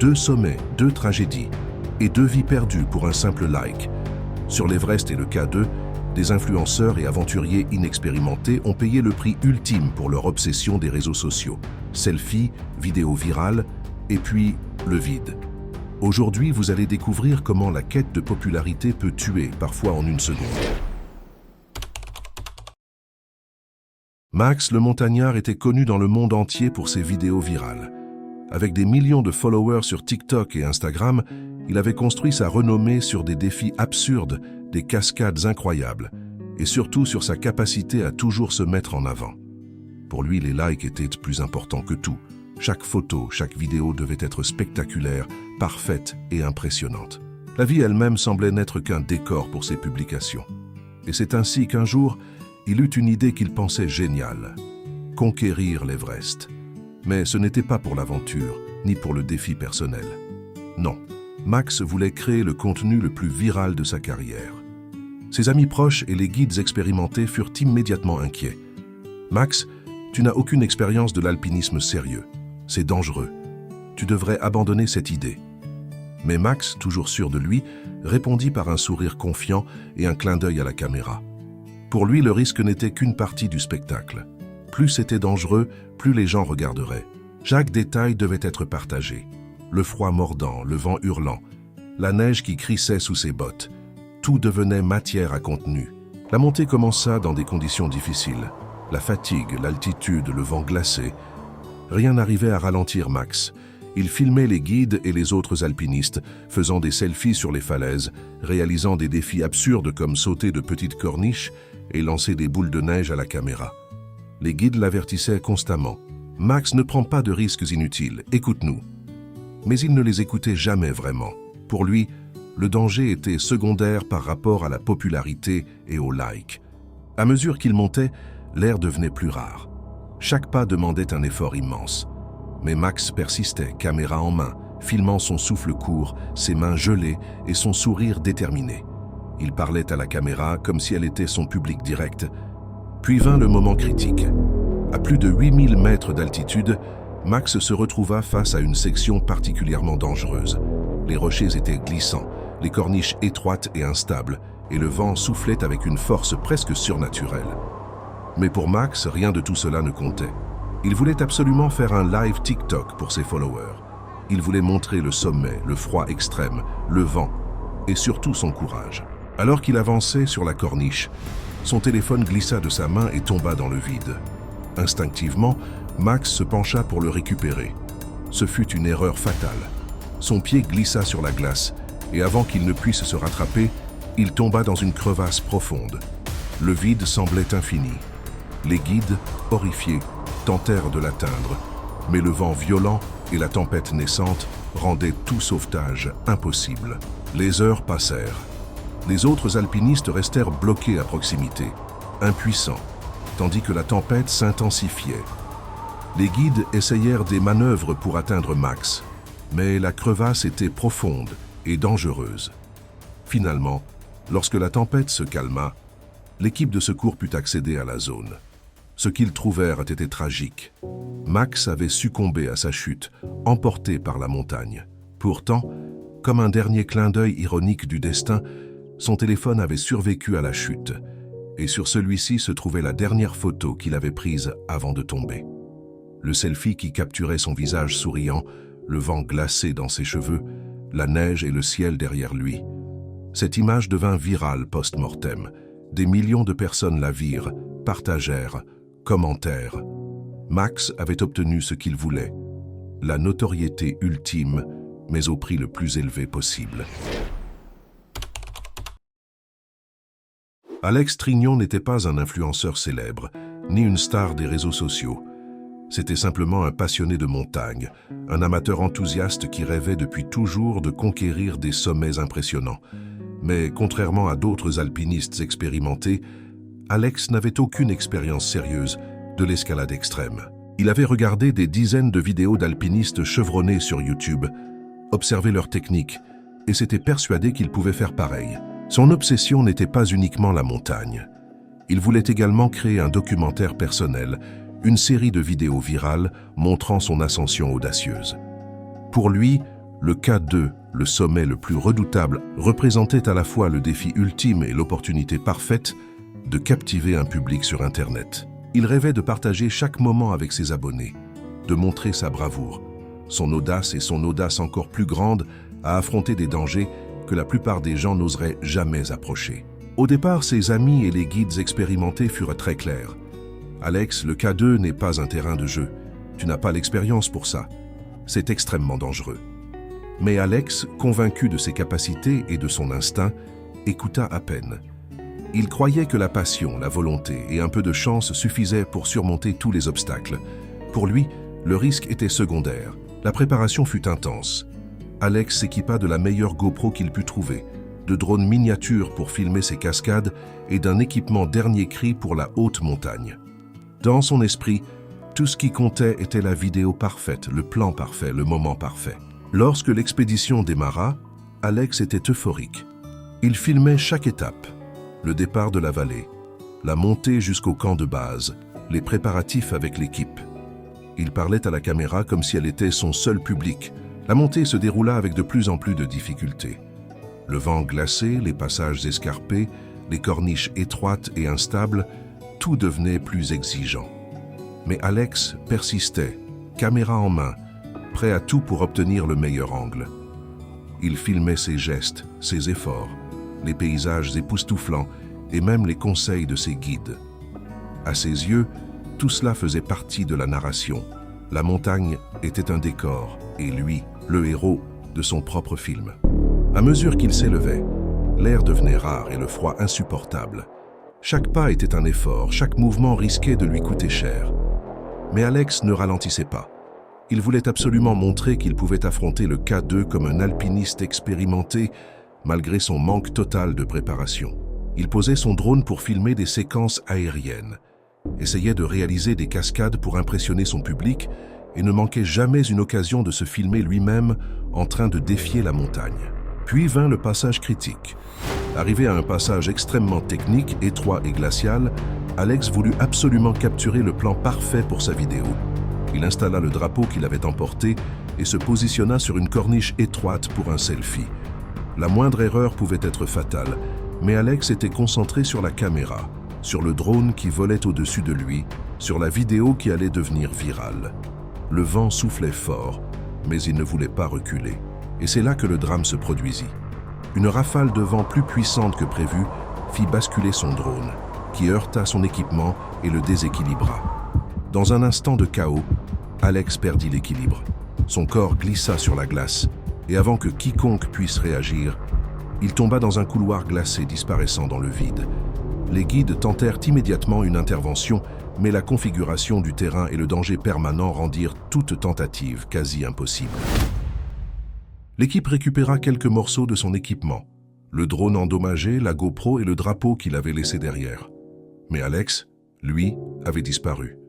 2 sommets, 2 tragédies et 2 vies perdues pour un simple like. Sur l'Everest et le K2, des influenceurs et aventuriers inexpérimentés ont payé le prix ultime pour leur obsession des réseaux sociaux. Selfies, vidéos virales, et puis le vide. Aujourd'hui, vous allez découvrir comment la quête de popularité peut tuer, parfois en une seconde. Max le montagnard était connu dans le monde entier pour ses vidéos virales. Avec des millions de followers sur TikTok et Instagram, il avait construit sa renommée sur des défis absurdes, des cascades incroyables, et surtout sur sa capacité à toujours se mettre en avant. Pour lui, les likes étaient plus importants que tout. Chaque photo, chaque vidéo devait être spectaculaire, parfaite et impressionnante. La vie elle-même semblait n'être qu'un décor pour ses publications. Et c'est ainsi qu'un jour, il eut une idée qu'il pensait géniale: conquérir l'Everest. Mais ce n'était pas pour l'aventure, ni pour le défi personnel. Non, Max voulait créer le contenu le plus viral de sa carrière. Ses amis proches et les guides expérimentés furent immédiatement inquiets. « Max, tu n'as aucune expérience de l'alpinisme sérieux. C'est dangereux. Tu devrais abandonner cette idée. » Mais Max, toujours sûr de lui, répondit par un sourire confiant et un clin d'œil à la caméra. Pour lui, le risque n'était qu'une partie du spectacle. Plus c'était dangereux, plus les gens regarderaient. Chaque détail devait être partagé. Le froid mordant, le vent hurlant, la neige qui crissait sous ses bottes. Tout devenait matière à contenu. La montée commença dans des conditions difficiles. La fatigue, l'altitude, le vent glacé. Rien n'arrivait à ralentir Max. Il filmait les guides et les autres alpinistes, faisant des selfies sur les falaises, réalisant des défis absurdes comme sauter de petites corniches et lancer des boules de neige à la caméra. Les guides l'avertissaient constamment. « Max, ne prend pas de risques inutiles, écoute-nous. » Mais il ne les écoutait jamais vraiment. Pour lui, le danger était secondaire par rapport à la popularité et aux likes. À mesure qu'il montait, l'air devenait plus rare. Chaque pas demandait un effort immense. Mais Max persistait, caméra en main, filmant son souffle court, ses mains gelées et son sourire déterminé. Il parlait à la caméra comme si elle était son public direct. Puis vint le moment critique. À plus de 8000 mètres d'altitude, Max se retrouva face à une section particulièrement dangereuse. Les rochers étaient glissants, les corniches étroites et instables, et le vent soufflait avec une force presque surnaturelle. Mais pour Max, rien de tout cela ne comptait. Il voulait absolument faire un live TikTok pour ses followers. Il voulait montrer le sommet, le froid extrême, le vent, et surtout son courage. Alors qu'il avançait sur la corniche, son téléphone glissa de sa main et tomba dans le vide. Instinctivement, Max se pencha pour le récupérer. Ce fut une erreur fatale. Son pied glissa sur la glace, et avant qu'il ne puisse se rattraper, il tomba dans une crevasse profonde. Le vide semblait infini. Les guides, horrifiés, tentèrent de l'atteindre, mais le vent violent et la tempête naissante rendaient tout sauvetage impossible. Les heures passèrent. Les autres alpinistes restèrent bloqués à proximité, impuissants, tandis que la tempête s'intensifiait. Les guides essayèrent des manœuvres pour atteindre Max, mais la crevasse était profonde et dangereuse. Finalement, lorsque la tempête se calma, l'équipe de secours put accéder à la zone. Ce qu'ils trouvèrent était tragique. Max avait succombé à sa chute, emporté par la montagne. Pourtant, comme un dernier clin d'œil ironique du destin, son téléphone avait survécu à la chute, et sur celui-ci se trouvait la dernière photo qu'il avait prise avant de tomber. Le selfie qui capturait son visage souriant, le vent glacé dans ses cheveux, la neige et le ciel derrière lui. Cette image devint virale post-mortem. Des millions de personnes la virent, partagèrent, commentèrent. Max avait obtenu ce qu'il voulait, la notoriété ultime, mais au prix le plus élevé possible. Alex Trignon n'était pas un influenceur célèbre, ni une star des réseaux sociaux. C'était simplement un passionné de montagne, un amateur enthousiaste qui rêvait depuis toujours de conquérir des sommets impressionnants. Mais contrairement à d'autres alpinistes expérimentés, Alex n'avait aucune expérience sérieuse de l'escalade extrême. Il avait regardé des dizaines de vidéos d'alpinistes chevronnés sur YouTube, observé leurs techniques, et s'était persuadé qu'il pouvait faire pareil. Son obsession n'était pas uniquement la montagne. Il voulait également créer un documentaire personnel, une série de vidéos virales montrant son ascension audacieuse. Pour lui, Le K2, le sommet le plus redoutable, représentait à la fois le défi ultime et l'opportunité parfaite de captiver un public sur Internet. Il rêvait de partager chaque moment avec ses abonnés, de montrer sa bravoure, son audace et son audace encore plus grande à affronter des dangers que la plupart des gens n'oseraient jamais approcher. Au départ, ses amis et les guides expérimentés furent très clairs. Alex, le K2 n'est pas un terrain de jeu. Tu n'as pas l'expérience pour ça. C'est extrêmement dangereux. Mais Alex, convaincu de ses capacités et de son instinct, écouta à peine. Il croyait que la passion, la volonté et un peu de chance suffisaient pour surmonter tous les obstacles. Pour lui, le risque était secondaire. La préparation fut intense. Alex s'équipa de la meilleure GoPro qu'il put trouver, de drones miniatures pour filmer ses cascades et d'un équipement dernier cri pour la haute montagne. Dans son esprit, tout ce qui comptait était la vidéo parfaite, le plan parfait, le moment parfait. Lorsque l'expédition démarra, Alex était euphorique. Il filmait chaque étape, le départ de la vallée, la montée jusqu'au camp de base, les préparatifs avec l'équipe. Il parlait à la caméra comme si elle était son seul public. La montée se déroula avec de plus en plus de difficultés. Le vent glacé, les passages escarpés, les corniches étroites et instables, tout devenait plus exigeant. Mais Alex persistait, caméra en main, prêt à tout pour obtenir le meilleur angle. Il filmait ses gestes, ses efforts, les paysages époustouflants et même les conseils de ses guides. À ses yeux, tout cela faisait partie de la narration. La montagne était un décor et lui, le héros de son propre film. À mesure qu'il s'élevait, l'air devenait rare et le froid insupportable. Chaque pas était un effort, chaque mouvement risquait de lui coûter cher. Mais Alex ne ralentissait pas. Il voulait absolument montrer qu'il pouvait affronter le K2 comme un alpiniste expérimenté, malgré son manque total de préparation. Il posait son drone pour filmer des séquences aériennes, essayait de réaliser des cascades pour impressionner son public et ne manquait jamais une occasion de se filmer lui-même en train de défier la montagne. Puis vint le passage critique. Arrivé à un passage extrêmement technique, étroit et glacial, Alex voulut absolument capturer le plan parfait pour sa vidéo. Il installa le drapeau qu'il avait emporté et se positionna sur une corniche étroite pour un selfie. La moindre erreur pouvait être fatale, mais Alex était concentré sur la caméra, sur le drone qui volait au-dessus de lui, sur la vidéo qui allait devenir virale. Le vent soufflait fort, mais il ne voulait pas reculer. Et c'est là que le drame se produisit. Une rafale de vent plus puissante que prévu fit basculer son drone, qui heurta son équipement et le déséquilibra. Dans un instant de chaos, Alex perdit l'équilibre. Son corps glissa sur la glace, et avant que quiconque puisse réagir, il tomba dans un couloir glacé disparaissant dans le vide. Les guides tentèrent immédiatement une intervention, mais la configuration du terrain et le danger permanent rendirent toute tentative quasi impossible. L'équipe récupéra quelques morceaux de son équipement, le drone endommagé, la GoPro et le drapeau qu'il avait laissé derrière. Mais Alex, lui, avait disparu.